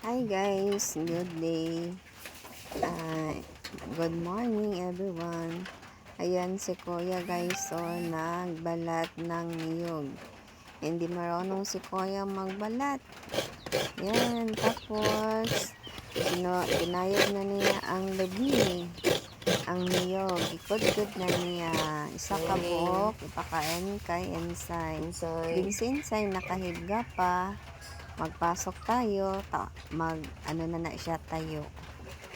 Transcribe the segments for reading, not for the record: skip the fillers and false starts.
Hi guys, good day. Uh, Good morning everyone. Ayan si Kuya guys, so nagbalat ng niyog. Hindi marunong si Kuya magbalat. Yan, tapos pinayod na niya ang labi, ang niyog. Ikod-kod na niya. Isa ka buok, ipakain kay Insay. Din si Insay nakahibga pa. Magpasok tayo, na siya tayo.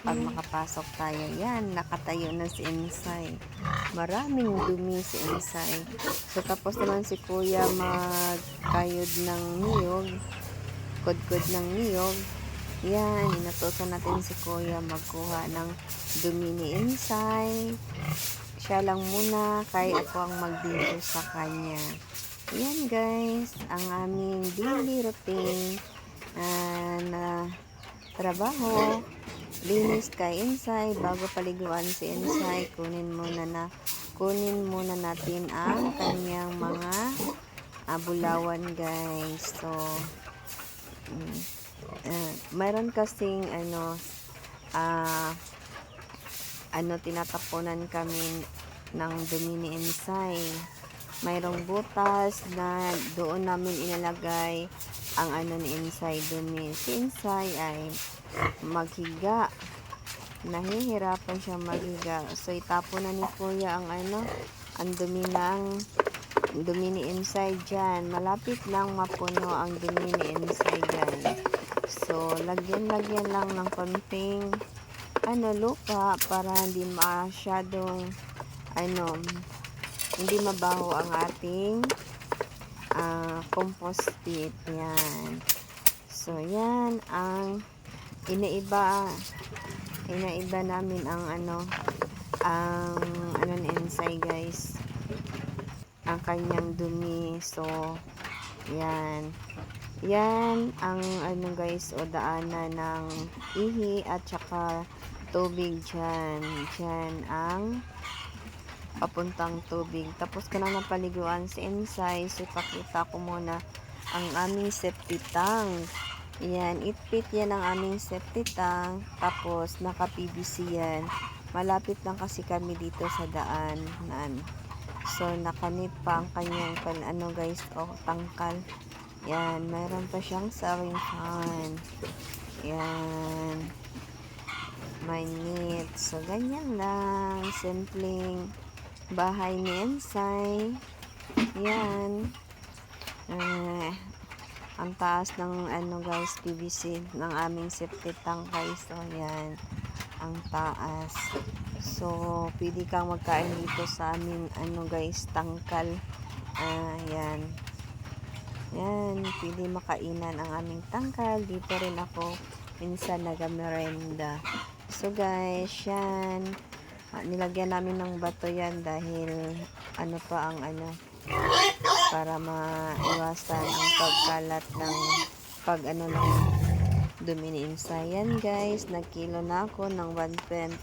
Pag makapasok tayo, yan, nakatayo na si Insay. Maraming dumi si Insay. So, tapos naman si Kuya magkayod ng niyog, kudkod ng niyog. Yan, inutusan natin si Kuya magkuha ng dumi ni Insay. Siya lang muna, kaya ako ang mag-video sa kanya. Yan guys, ang aming daily routine na trabaho. Linis kay Insay, bago paliguan si Insay, kunin muna natin ang kanyang mga bulawan guys. So, mayroon kasing tinatapunan kami ng dumi ni Insay. Mayroong butas na doon namin inalagay ang ni Insay dumi. Si Insay ay maghiga. Nahihirapan siya maghiga. So itapon na ni Kuya ang ang dumi ni Insay dyan. Malapit lang mapuno ang dumi ni Insay dyan. So lagyan lang ng konting lupa para hindi masyadong hindi mabaho ang ating compost pit. Yan. So, yan ang inaiba namin ang ni Insay guys. Ang kanyang dumi. So, yan. Yan ang guys, o daanan ng ihi at saka tubig dyan. Dyan ang papuntang tubig. Tapos ko na napaliguan si Insay. So, ipakita ko muna ang aming septic tank. Yan, itpit yan ang aming septic tank. Tapos, naka-PVC yan. Malapit lang kasi kami dito sa daan. So, nakanit pa ang kanyang guys, tangkal. Yan, mayroon pa siyang sewing fan. Yan. May knit. So, ganyan lang. Simpleng bahay ni Insay. Yan. Ang taas ng guys, PVC ng aming septic tank guys. So, yan. Ang taas. So, pwede kang magkain dito sa aming guys, tangkal. Yan. Yan. Pwede makainan ang aming tangkal. Dito rin ako minsan nagamerenda. So, guys, yan. Nilagyan namin ng bato yan dahil para maiwasan ang pagkalat ng ng dumi ni Insay. Yan guys, nagkilo na ako ng 1.8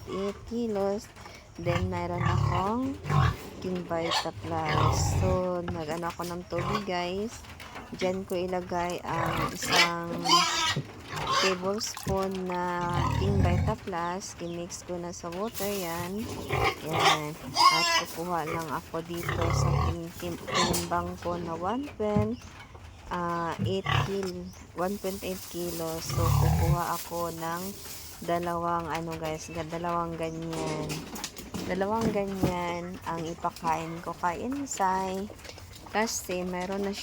kilos. Then mayroon akong King Vita Plus. So ako ng tubig guys. Diyan ko ilagay ang isang tablespoon na King Vita Plus. Kinix ko na sa water yan. Yan. At kukuha lang ako dito sa tinimbang ko na 1.8 kilos. So, kukuha ako ng dalawang dalawang ganyan. Dalawang ganyan ang ipakain ko kay Insay. Kasi mayroon na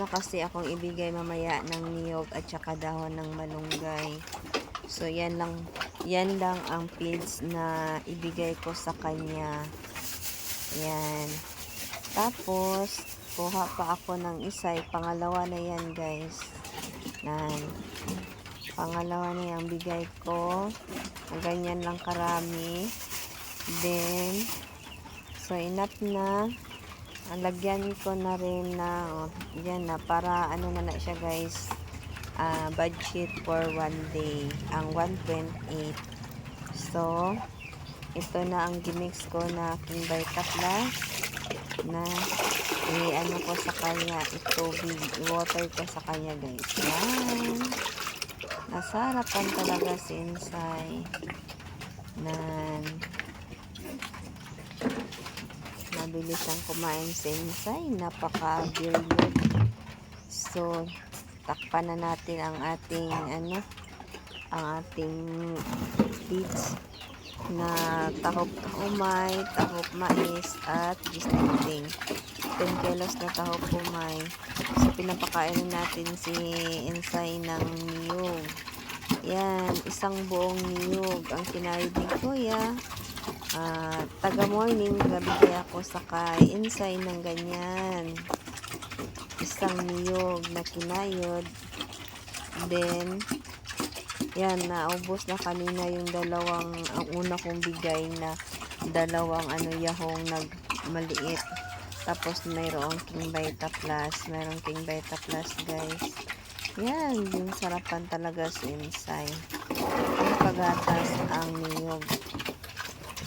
kasi akong ibigay mamaya ng niyog at saka dahon ng malunggay. So, yan lang ang feeds na ibigay ko sa kanya. Yan. Tapos, kuha pa ako ng isa. Pangalawa na yan, guys. Yan. Pangalawa na yung bigay ko. Ganyan lang karami. Then, so, enough na. Lagyan ko na rin na yan na para na siya guys, budget for one day ang 1.8. So ito na ang gimix ko na King Vita Plus na i-ano ko sa kanya, itubig, i-water ko sa kanya guys. Yan. Nasarapan talaga si Insay. Nan. Mabilis ang kumain si Insay. Napaka-brilliant. So, takpan na natin ang ating ang ating feeds na tahop umay, tahop mais at gisting. 10 kilos na tahop umay. So, pinapakain natin si Insay ng niyog. Yan, isang buong niyog ang kinayod ni Kuya. Taga morning, nabigay ako sa kay Insay ng ganyan. Isang niyog na kinayod. Then, yan, naubos na kanina yung dalawang, ang una kong bigay na dalawang yahong maliit. Tapos mayroong King Vita Plus. Mayroong King Vita Plus guys. Yan, yung sarapan talaga si Insay. Yung pagatas ang niyog.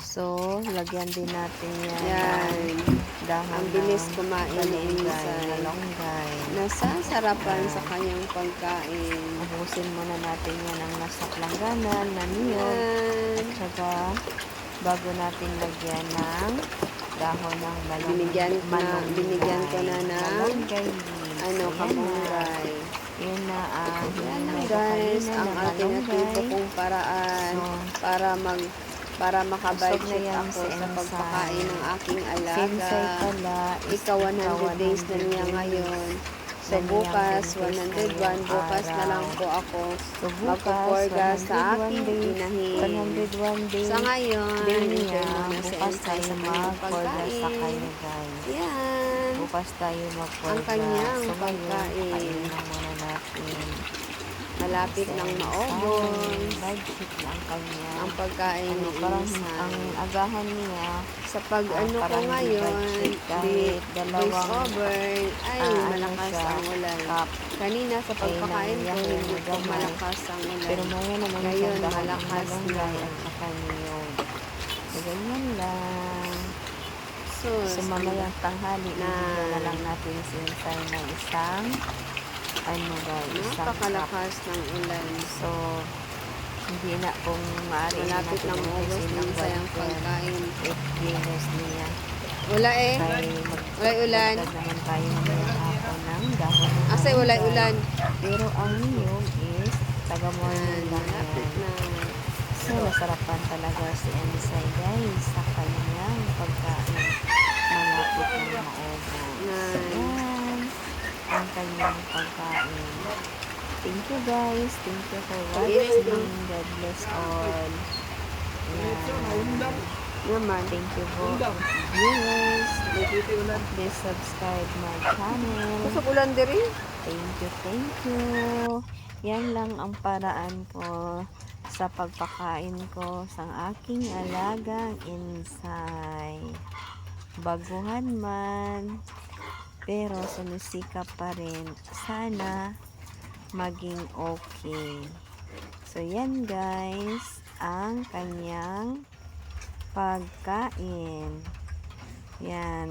So, lagyan din natin yan. Dahon Ang bilis kumain ni Insay. Insay. Nasasarapan sa kanyang pagkain. Ubusin muna natin yan ang nasa langganan na niyog. At saka, bago natin lagyan ng dahon ng Binigyan ko na ng kamunggay. Yan na Yan lang guys, ang alternatibo kong paraan para makabudget ako sa pagpakain ng aking alaga. Ika 100 days na niya ngayon. So bukas, 101, bukas na lang po ako magpuporga sa aking inahin. 101 days. Sa ngayon, enjoy muna si bukas Insay tayo sa kanyang mag-order sa pagkain. kanya guys. Yan. Bukas tayo mag-order. Ang kanyang so, pagkain. Pakainin na muna natin. Malapit ng maubos. Budget na ang kanya. Ang pagkain ni parang Insay. ang agahan niya. Sa pag ko ngayon, kahit dalawang over, ay malakas ang ulan. cup. Kanina sa pagpakain ko, Ayun, hindi po gamay. malakas ang ulan. Pero ngayon naman Ngayon, sa dahon malakas ng na. malunggay at saka niyog. So, ganyan lang. So, mamayang tanghali, ibigyan na lang natin si Insay ng isang isang napakalakas ng ulan. So, hindi na kung maaari Malapit natin ng ubos ubusin ng sayang pagkain. 8 kilos niya. Wala eh. Walay ulan. Magdagdag naman tayo ngayong hapon ng dahon ng Asay walay ulan. pero ang niyog is taga-morning lang Malapit yan. na. So, nasarapan talaga si Insay guys sa kanyang pagkain. Malapit ng maubos. Yan ang kanyang pagkain. Thank you guys. Thank you for watching. God bless all. Yan. Naman. Thank you for viewers. Please subscribe my channel. Kusog ulan diri. Thank you, thank you. Yan lang ang paraan ko sa pagpakain ko sa aking alagang Insay. Baguhan man, pero sumusikap pa rin. Sana maging okay. So, yan guys, ang kanyang pagkain. Yan.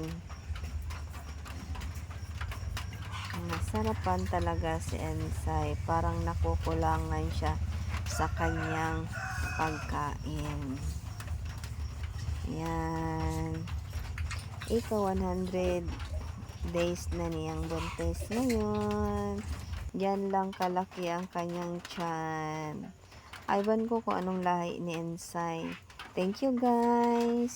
Masarapan talaga si Insay. Parang nakukulangan siya sa kanyang pagkain. Yan. Ika 100 days na niyang buntis ngayon. Yan lang kalaki ang kanyang tiyan. Aywan ko kung anong lahi ni Insay. Thank you guys.